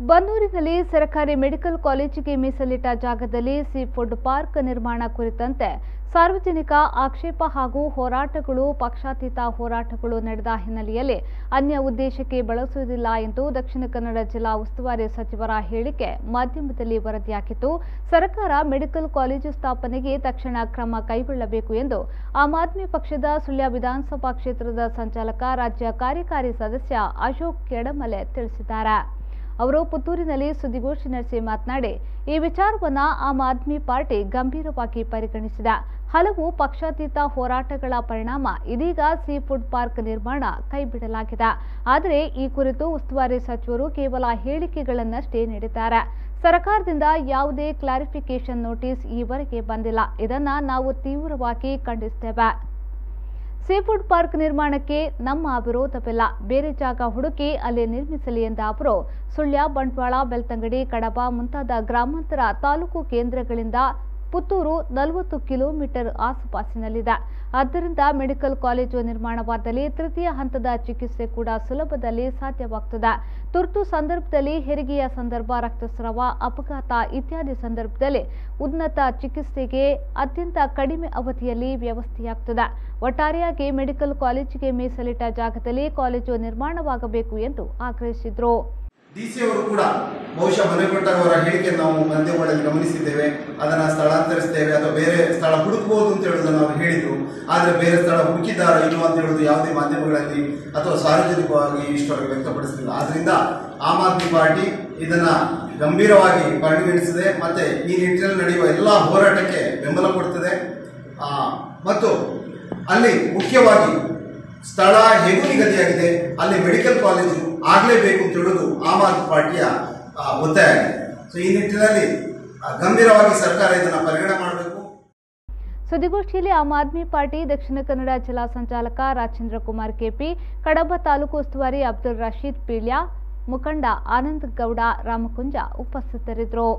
ಬನ್ನೂರಿನಲ್ಲಿ ಸರ್ಕಾರಿ ಮೆಡಿಕಲ್ ಕಾಲೇಜಿಗೆ ಮೀಸಲಿಟ್ಟ ಜಾಗದಲ್ಲಿ ಸೀ ಫುಡ್ ಪಾರ್ಕ್ ನಿರ್ಮಾಣ ಕುರಿತಂತೆ ಸಾರ್ವಜನಿಕ ಆಕ್ಷೇಪ ಹಾಗೂ ಹೋರಾಟಗಳು ಪಕ್ಷಾತೀತ ಹೋರಾಟಗಳು ನಡೆದ ಹಿನ್ನೆಲೆಯಲ್ಲಿ ಅನ್ಯ ಉದ್ದೇಶಕ್ಕೆ ಬಳಸುವುದಿಲ್ಲ ಎಂದು ದಕ್ಷಿಣ ಕನ್ನಡ ಜಿಲ್ಲಾ ಉಸ್ತುವಾರಿ ಸಚಿವರ ಹೇಳಿಕೆ ಮಾಧ್ಯಮದಲ್ಲಿ ವರದಿಯಾಗಿತ್ತು. ಸರ್ಕಾರ ಮೆಡಿಕಲ್ ಕಾಲೇಜು ಸ್ಥಾಪನೆಗೆ ತಕ್ಷಣ ಕ್ರಮ ಕೈಗೊಳ್ಳಬೇಕು ಎಂದು ಆಮ್ ಆದ್ಮಿ ಪಕ್ಷದ ಸುಳ್ಯ ವಿಧಾನಸಭಾ ಕ್ಷೇತ್ರದ ಸಂಚಾಲಕ ರಾಜ್ಯ ಕಾರ್ಯಕಾರಿ ಸದಸ್ಯ ಅಶೋಕ್ ಎಡಮಲ ತಿಳಿಸಿದ್ದಾರೆ. ಅವರು ಪುತ್ತೂರಿನಲ್ಲಿ ಸುದ್ದಿಗೋಷ್ಠಿ ನಡೆಸಿ ಮಾತನಾಡಿ, ಈ ವಿಚಾರವನ್ನು ಆಮ್ ಆದ್ಮಿ ಪಾರ್ಟಿ ಗಂಭೀರವಾಗಿ ಪರಿಗಣಿಸಿದೆ. ಹಲವು ಪಕ್ಷಾತೀತ ಹೋರಾಟಗಳ ಪರಿಣಾಮ ಇದೀಗ ಸೀ ಫುಡ್ ಪಾರ್ಕ್ ನಿರ್ಮಾಣ ಕೈಬಿಡಲಾಗಿದೆ. ಆದರೆ ಈ ಕುರಿತು ಉಸ್ತುವಾರಿ ಸಚಿವರು ಕೇವಲ ಹೇಳಿಕೆಗಳನ್ನಷ್ಟೇ ನೀಡಿದ್ದಾರೆ. ಸರ್ಕಾರದಿಂದ ಯಾವುದೇ ಕ್ಲಾರಿಫಿಕೇಷನ್ ನೋಟಿಸ್ ಈವರೆಗೆ ಬಂದಿಲ್ಲ. ಇದನ್ನು ನಾವು ತೀವ್ರವಾಗಿ ಖಂಡಿಸುತ್ತೇವೆ. ಸೀ ಫುಡ್ ಪಾರ್ಕ್ ನಿರ್ಮಾಣಕ್ಕೆ ನಮ್ಮ ವಿರೋಧವಿಲ್ಲ. ಬೇರೆ ಜಾಗ ಹುಡುಕಿ ಅಲ್ಲಿ ನಿರ್ಮಿಸಲಿ ಎಂದ ಅವರು, ಸುಳ್ಯ, ಬಂಟ್ವಾಳ, ಬೆಳ್ತಂಗಡಿ, ಕಡಬ ಮುಂತಾದ ಗ್ರಾಮಾಂತರ ತಾಲೂಕು ಕೇಂದ್ರಗಳಿಂದ ಪುತ್ತೂರು 40 ಕಿಲೋಮೀಟರ್ ಆಸುಪಾಸಿನಲ್ಲಿದೆ. ಆದ್ದರಿಂದ ಮೆಡಿಕಲ್ ಕಾಲೇಜು ನಿರ್ಮಾಣವಾದಲ್ಲಿ ತೃತೀಯ ಹಂತದ ಚಿಕಿತ್ಸೆ ಕೂಡ ಸುಲಭದಲ್ಲಿ ಸಾಧ್ಯವಾಗುತ್ತದೆ. ತುರ್ತು ಸಂದರ್ಭದಲ್ಲಿ ಹೆರಿಗೆಯ ಸಂದರ್ಭ, ರಕ್ತಸ್ರಾವ, ಅಪಘಾತ ಇತ್ಯಾದಿ ಸಂದರ್ಭದಲ್ಲಿ ಉನ್ನತ ಚಿಕಿತ್ಸೆಗೆ ಅತ್ಯಂತ ಕಡಿಮೆ ಅವಧಿಯಲ್ಲಿ ವ್ಯವಸ್ಥೆಯಾಗುತ್ತದೆ. ಒಟ್ಟಾರೆಯಾಗಿ ಮೆಡಿಕಲ್ ಕಾಲೇಜಿಗೆ ಮೀಸಲಿಟ್ಟ ಜಾಗದಲ್ಲಿ ಕಾಲೇಜು ನಿರ್ಮಾಣವಾಗಬೇಕು ಎಂದು ಆಗ್ರಹಿಸಿದರು. ಡಿಸಿ ಅವರು ಕೂಡ ಬಹುಶಃ ಮನೆ ಕೊಟ್ಟವರ ಹೇಳಿಕೆ ನಾವು ಮಾಧ್ಯಮಗಳಲ್ಲಿ ಗಮನಿಸಿದ್ದೇವೆ. ಅದನ್ನು ಸ್ಥಳಾಂತರಿಸ್ತೇವೆ ಅಥವಾ ಬೇರೆ ಸ್ಥಳ ಹುಡುಕಬಹುದು ಅಂತ ಹೇಳುವುದನ್ನು ಅವರು ಹೇಳಿದರು. ಆದರೆ ಬೇರೆ ಸ್ಥಳ ಹುಡುಕಿದ್ದಾರೋ ಇಲ್ಲೋ ಅಂತ ಹೇಳುವುದು ಯಾವುದೇ ಮಾಧ್ಯಮಗಳಲ್ಲಿ ಅಥವಾ ಸಾರ್ವಜನಿಕವಾಗಿ ಇಷ್ಟವರೆಗೆ ವ್ಯಕ್ತಪಡಿಸಲಿಲ್ಲ. ಆದ್ದರಿಂದ ಆಮ್ ಆದ್ಮಿ ಪಾರ್ಟಿ ಇದನ್ನು ಗಂಭೀರವಾಗಿ ಪರಿಗಣಿಸಿದೆ ಮತ್ತು ಈ ನಿಟ್ಟಿನಲ್ಲಿ ನಡೆಯುವ ಎಲ್ಲ ಹೋರಾಟಕ್ಕೆ ಬೆಂಬಲ ಕೊಡುತ್ತದೆ. ಮತ್ತು ಅಲ್ಲಿ ಮುಖ್ಯವಾಗಿ ಸ್ಥಳ ಹೇಗೂ ನಿಗದಿಯಾಗಿದೆ, ಅಲ್ಲಿ ಮೆಡಿಕಲ್ ಕಾಲೇಜು ಆಗಲೇಬೇಕು ಅಂತ ಹೇಳುವುದು ಆಮ್ ಆದ್ಮಿ ಪಾರ್ಟಿಯ ಒತ್ತಾಯ ಆಗಿದೆ. ಸೊ ಈ ನಿಟ್ಟಿನಲ್ಲಿ ಗಂಭೀರವಾಗಿ ಸರ್ಕಾರ ಇದನ್ನು ಪರಿಗಣನೆ ಮಾಡಬೇಕು. ಸುದ್ದಿಗೋಷ್ಠಿಯಲ್ಲಿ ಆಮ್ ಆದ್ಮಿ ಪಾರ್ಟಿ ದಕ್ಷಿಣ ಕನ್ನಡ ಜಿಲ್ಲಾ ಸಂಚಾಲಕ ರಾಜೇಂದ್ರ ಕುಮಾರ್ ಕೆಪಿ, ಕಡಬ ತಾಲೂಕು ಉಸ್ತುವಾರಿ ಅಬ್ದುಲ್ ರಶೀದ್ ಪೀಳ್ಯ, ಮುಖಂಡ ಆನಂದ್ ಗೌಡ ರಾಮಕುಂಜ ಉಪಸ್ಥಿತರಿದ್ದರು.